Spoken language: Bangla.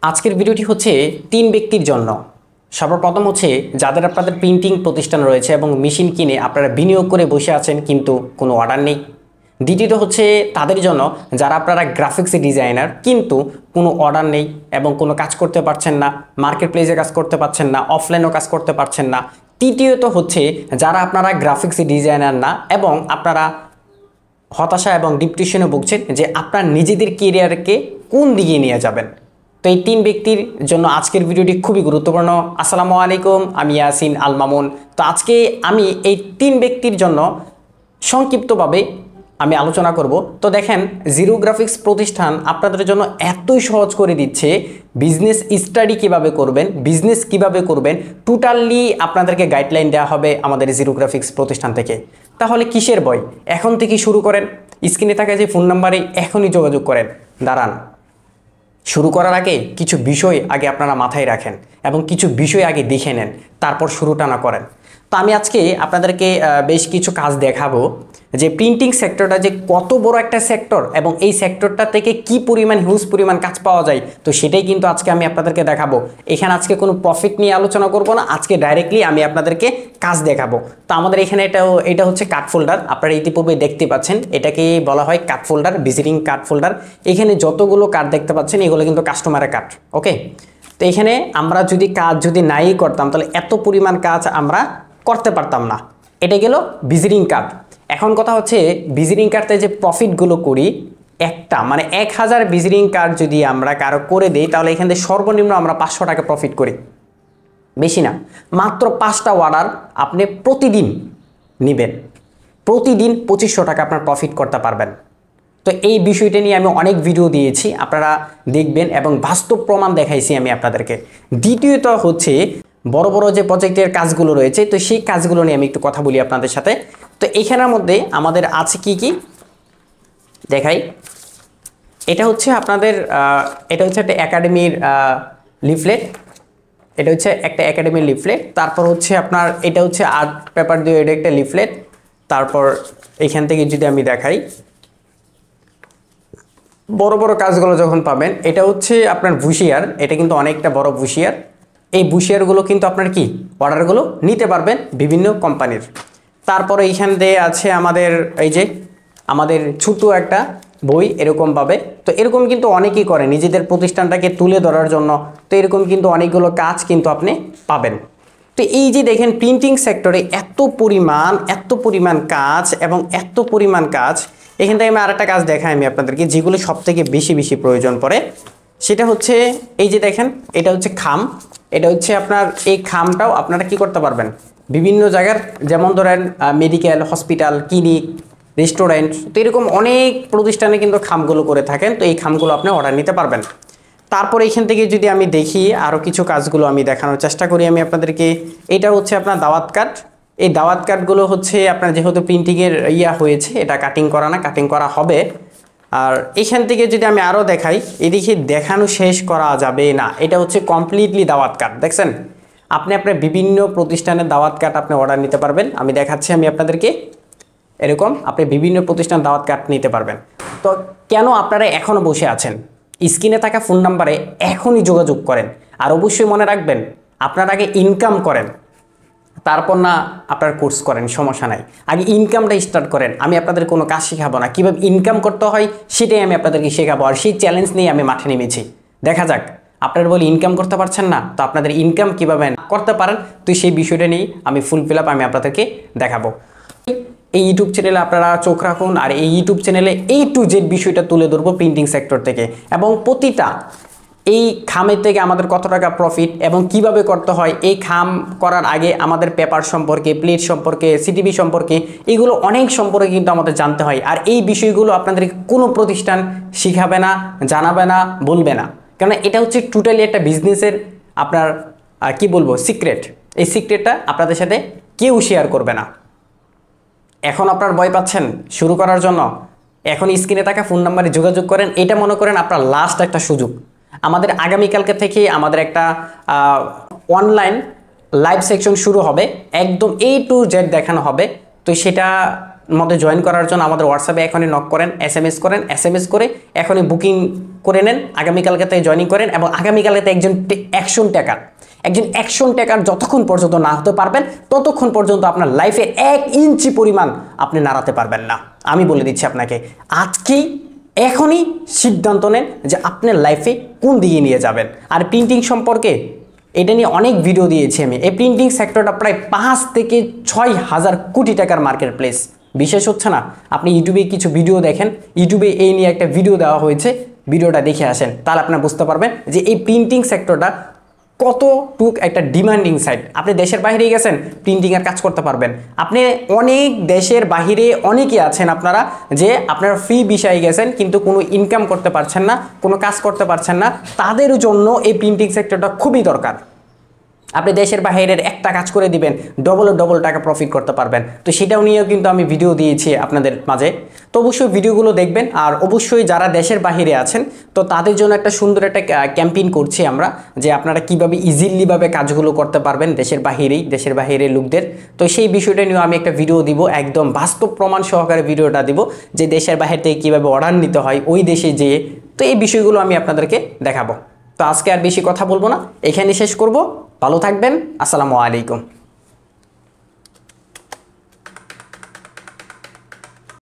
আজকের ভিডিওটি হচ্ছে তিন ব্যক্তির জন্য। সর্বপ্রথম হচ্ছে যাদের আপনাদের প্রিন্টিং প্রতিষ্ঠান রয়েছে এবং মেশিন কিনে আপনারা বিনিয়োগ করে বসে আছেন কিন্তু কোনো অর্ডার নেই। দ্বিতীয়ত হচ্ছে তাদের জন্য যারা আপনারা গ্রাফিক্স ডিজাইনার কিন্তু কোনো অর্ডার নেই এবং কোনো কাজ করতে পারছেন না, মার্কেট প্লেসে কাজ করতে পারছেন না, অফলাইনেও কাজ করতে পারছেন না। তৃতীয়ত হচ্ছে যারা আপনারা গ্রাফিক্স ডিজাইনার না এবং আপনারা হতাশা এবং ডিপ্রেশনে ভুগছেন যে আপনার নিজেদের কেরিয়ারকে কোন দিকে নিয়ে যাবেন। তো এই তিন ব্যক্তির জন্য আজকের ভিডিওটি খুবই গুরুত্বপূর্ণ। আসসালামু আলাইকুম, আমি ইয়াসিন আল মামুন। তো আজকে আমি এই তিন ব্যক্তির জন্য সংক্ষিপ্তভাবে আমি আলোচনা করব। তো দেখেন, জিরো গ্রাফিক্স প্রতিষ্ঠান আপনাদের জন্য এতই সহজ করে দিচ্ছে। বিজনেস স্টাডি কিভাবে করবেন, বিজনেস কিভাবে করবেন, টোটালি আপনাদেরকে গাইডলাইন দেওয়া হবে আমাদের জিরো গ্রাফিক্স প্রতিষ্ঠান থেকে। তাহলে কিসের ভয়? এখন থেকে শুরু করেন। স্ক্রিনে থাকা যে ফোন নাম্বারে এখনই যোগাযোগ করেন। দাঁড়ান, শুরু করার আগে কিছু বিষয় আগে আপনারা মাথায় রাখেন এবং কিছু বিষয় আগে দেখে নেন, তারপর শুরুটা না করেন। তো আমি আজকে আপনাদেরকে বেশ কিছু কাজ দেখাবো যে প্রিন্টিং সেক্টরটা যে কত বড় একটা সেক্টর এবং এই সেক্টরটা থেকে কি পরিমাণ হিউজ পরিমাণ কাজ পাওয়া যায়। তো সেটাই কিন্তু আজকে আমি আপনাদেরকে দেখাবো। এখানে আজকে কোনো প্রফিট নিয়ে আলোচনা করব না, আজকে ডাইরেক্টলি আমি আপনাদেরকে কাজ দেখাবো। তো আমাদের এখানে এটা হচ্ছে কার্ড ফোল্ডার, আপনারা ইতিপূর্বে দেখতে পাচ্ছেন। এটাকে বলা হয় card folder, visiting card folder. এখানে যতগুলো কার্ড দেখতে পাচ্ছেন এগুলো কিন্তু কাস্টমারের কার্ড। ওকে, তো এখানে আমরা যদি নাই করতাম তাহলে এত পরিমাণ কাজ আমরা করতে পারতাম না। এটা গেল ভিজিটিং কার্ড। এখন কথা হচ্ছে ভিজিটিং কার্ডে যে প্রফিটগুলো করি, একটা মানে 1000 ভিজিটিং কার্ড যদি আমরা কারো করে দিই তাহলে এখান থেকে সর্বনিম্ন আমরা 500 টাকা প্রফিট করি, বেশি না। মাত্র 5টা অর্ডার আপনি প্রতিদিন নেবেন, প্রতিদিন 2500 টাকা আপনার প্রফিট করতে পারবেন। তো এই বিষয়টা নিয়ে আমি অনেক ভিডিও দিয়েছি, আপনারা দেখবেন এবং বাস্তব প্রমাণ দেখাইছি আমি আপনাদেরকে। দ্বিতীয়ত হচ্ছে বড় বড় যে প্রজেক্টের কাজগুলো রয়েছে, তো সেই কাজগুলো নিয়ে আমি একটু কথা বলি আপনাদের সাথে। তো এখানের মধ্যে আমাদের আছে কি কি দেখাই। এটা হচ্ছে আপনাদের এটা হচ্ছে একটা একাডেমির লিফলেট, এটা হচ্ছে একটা একাডেমির লিফলেট। তারপর হচ্ছে আপনার এটা হচ্ছে আর্ট পেপার দিয়ে এটা একটা লিফলেট। তারপর এখান থেকে যদি আমি দেখাই বড় বড় কাজগুলো যখন পাবেন, এটা হচ্ছে আপনার বুশিয়ার, এটা কিন্তু অনেকটা বড় বুশিয়ার। এই বুশিয়ারগুলো কিন্তু আপনার কি অর্ডারগুলো নিতে পারবেন বিভিন্ন কোম্পানির। তারপরে এইখান দিয়ে আছে আমাদের এই যে আমাদের ছোট একটা বই এরকমভাবে। তো এরকম কিন্তু অনেকেই করে নিজেদের প্রতিষ্ঠানটাকে তুলে ধরার জন্য। তো এরকম কিন্তু অনেকগুলো কাজ কিন্তু আপনি পাবেন। তো এই যে দেখেন প্রিন্টিং সেক্টরে এত পরিমাণ কাজ এবং এত পরিমাণ কাজ। এখান থেকে আমি আরেকটা কাজ দেখাই আমি আপনাদেরকে, যেগুলো সব থেকে বেশি প্রয়োজন পড়ে। সেটা হচ্ছে এই যে দেখেন, এটা হচ্ছে খাম। এটা হচ্ছে আপনার এই খামটাও আপনারা কি করতে পারবেন বিভিন্ন জায়গার, যেমন ধরেন মেডিকেল, হসপিটাল, ক্লিনিক, রেস্টুরেন্ট, তো এরকম অনেক প্রতিষ্ঠানে কিন্তু খামগুলো করে থাকেন। তো এই খামগুলো আপনি অর্ডার নিতে পারবেন। তারপর এইখান থেকে যদি আমি দেখি আরও কিছু কাজগুলো আমি দেখানোর চেষ্টা করি আমি আপনাদেরকে। এটা হচ্ছে আপনার দাওয়াত কার্ড। এই দাওয়াত কার্ডগুলো হচ্ছে আপনার যেহেতু প্রিন্টিংয়ের হয়েছে, এটা কাটিং করা না, কাটিং করা হবে। আর এখান থেকে যদি আমি আরও দেখাই, এদিকে দেখানো শেষ করা যাবে না। এটা হচ্ছে কমপ্লিটলি দাওয়াত কার্ড। দেখছেন, আপনি আপনার বিভিন্ন প্রতিষ্ঠানের দাওয়াত কার্ড আপনি অর্ডার নিতে পারবেন। আমি দেখাচ্ছি আমি আপনাদেরকে, এরকম আপনি বিভিন্ন প্রতিষ্ঠান দাওয়াত কার্ড নিতে পারবেন। তো কেন আপনারা এখনও বসে আছেন? স্ক্রিনে থাকা ফোন নাম্বারে এখনই যোগাযোগ করেন। আর অবশ্যই মনে রাখবেন, আপনার আগে ইনকাম করেন, তারপর না আপনার কোর্স করেন, সমস্যা নাই। আগে ইনকামটা স্টার্ট করেন। আমি আপনাদের কোনো কাজ শেখাবো না, কীভাবে ইনকাম করতে হয় সেটাই আমি আপনাদেরকে শেখাবো। আর সেই চ্যালেঞ্জ নিয়ে আমি মাঠে নেমেছি। দেখা যাক, আপনারা বলে ইনকাম করতে পারছেন না, তো আপনাদের ইনকাম কীভাবে করতে পারেন, তো সেই বিষয়টা নিয়ে আমি ফুল ফিল আপ আমি আপনাদেরকে দেখাবো। এই ইউটিউব চ্যানেলে আপনারা চোখ রাখুন, আর এই ইউটিউব চ্যানেলে A to Z বিষয়টা তুলে ধরবো প্রিন্টিং সেক্টর থেকে, এবং প্রতিটা এই খামের থেকে আমাদের কত টাকা প্রফিট এবং কিভাবে করতে হয়। এই খাম করার আগে আমাদের পেপার সম্পর্কে, প্লেট সম্পর্কে, সিটিভি সম্পর্কে, এগুলো অনেক সম্পর্কে কিন্তু আমাদের জানতে হয়। আর এই বিষয়গুলো আপনাদের কোনো প্রতিষ্ঠান শিখাবে না, জানাবে না, বলবে না, কারণ এটা হচ্ছে টোটালি একটা বিজনেসের আপনার কি বলবো সিক্রেট। এই সিক্রেটটা আপনাদের সাথে কেউ শেয়ার করবে না। এখন আপনার ভয় পাচ্ছেন শুরু করার জন্য, এখন স্ক্রিনে থাকা ফোন নাম্বারে যোগাযোগ করেন। এটা মনে করেন আপনার লাস্ট একটা সুযোগ। আমাদের আগামীকালকে থেকে আমাদের একটা অনলাইন লাইভ সেকশন শুরু হবে, একদম A to Z দেখানো হবে। তো সেটা মধ্যে জয়েন করার জন্য আমাদের হোয়াটসঅ্যাপে এখনই নক করেন, এসএমএস করেন, এসএমএস করে এখনই বুকিং করে নেন, আগামীকালকে থেকে জয়েনিং করেন এবং আগামীকালকে একজন অ্যাকশন টেকার যতক্ষণ পর্যন্ত না হতে পারবেন ততক্ষণ পর্যন্ত আপনার লাইফে 1 ইঞ্চি পরিমাণ আপনি নাড়াতে পারবেন না। আমি বলে দিচ্ছি আপনাকে, আজকেই এখনই সিদ্ধান্ত নেন যে আপনার লাইফে কোন দিকে নিয়ে যাবেন। আর প্রিন্টিং সম্পর্কে এটা নিয়ে অনেক ভিডিও দিয়েছি আমি। এই প্রিন্টিং সেক্টরটা প্রায় 5 থেকে 6 হাজার কোটি টাকার মার্কেট প্লেস। বিশেষ হচ্ছে না, আপনি ইউটিউবে কিছু ভিডিও দেখেন, ইউটিউবে এই নিয়ে একটা ভিডিও দেওয়া হয়েছে, ভিডিওটা দেখে আসেন, তাহলে আপনারা বুঝতে পারবেন যে এই প্রিন্টিং সেক্টরটা কতটুক একটা ডিমান্ডিং সাইড। আপনি দেশের বাইরে গেছেন, প্রিন্টিংয়ের কাজ করতে পারবেন। আপনি অনেক দেশের বাহিরে অনেকে আছেন আপনারা যে আপনারা ফ্রি বিষয়ে গেছেন কিন্তু কোনো ইনকাম করতে পারছেন না, কোনো কাজ করতে পারছেন না, তাদের জন্য এই প্রিন্টিং সেক্টরটা খুবই দরকার। আপনি দেশের বাইরের একটা কাজ করে দিবেন, ডবল টাকা প্রফিট করতে পারবেন। তো সেটাও নিয়েও কিন্তু আমি ভিডিও দিয়েছি আপনাদের মাঝে। তো অবশ্যই ভিডিওগুলো দেখবেন। আর অবশ্যই যারা দেশের বাইরে আছেন তো তাদের জন্য একটা সুন্দর একটা ক্যাম্পেইন করছি আমরা, যে আপনারা কীভাবে ইজিলিভাবে কাজগুলো করতে পারবেন দেশের বাইরের লোকদের। তো সেই বিষয়টা নিয়েও আমি একটা ভিডিও দিব, একদম বাস্তব প্রমাণ সহকারে ভিডিওটা দিব যে দেশের বাইরে থেকে কীভাবে অর্ডার নিতে হয় ওই দেশে যেয়ে। তো এই বিষয়গুলো আমি আপনাদেরকে দেখাবো। তো আজকে আর বেশি কথা বলবো না, এখানে শেষ করব। ভালো থাকবেন, আসসালামু আলাইকুম।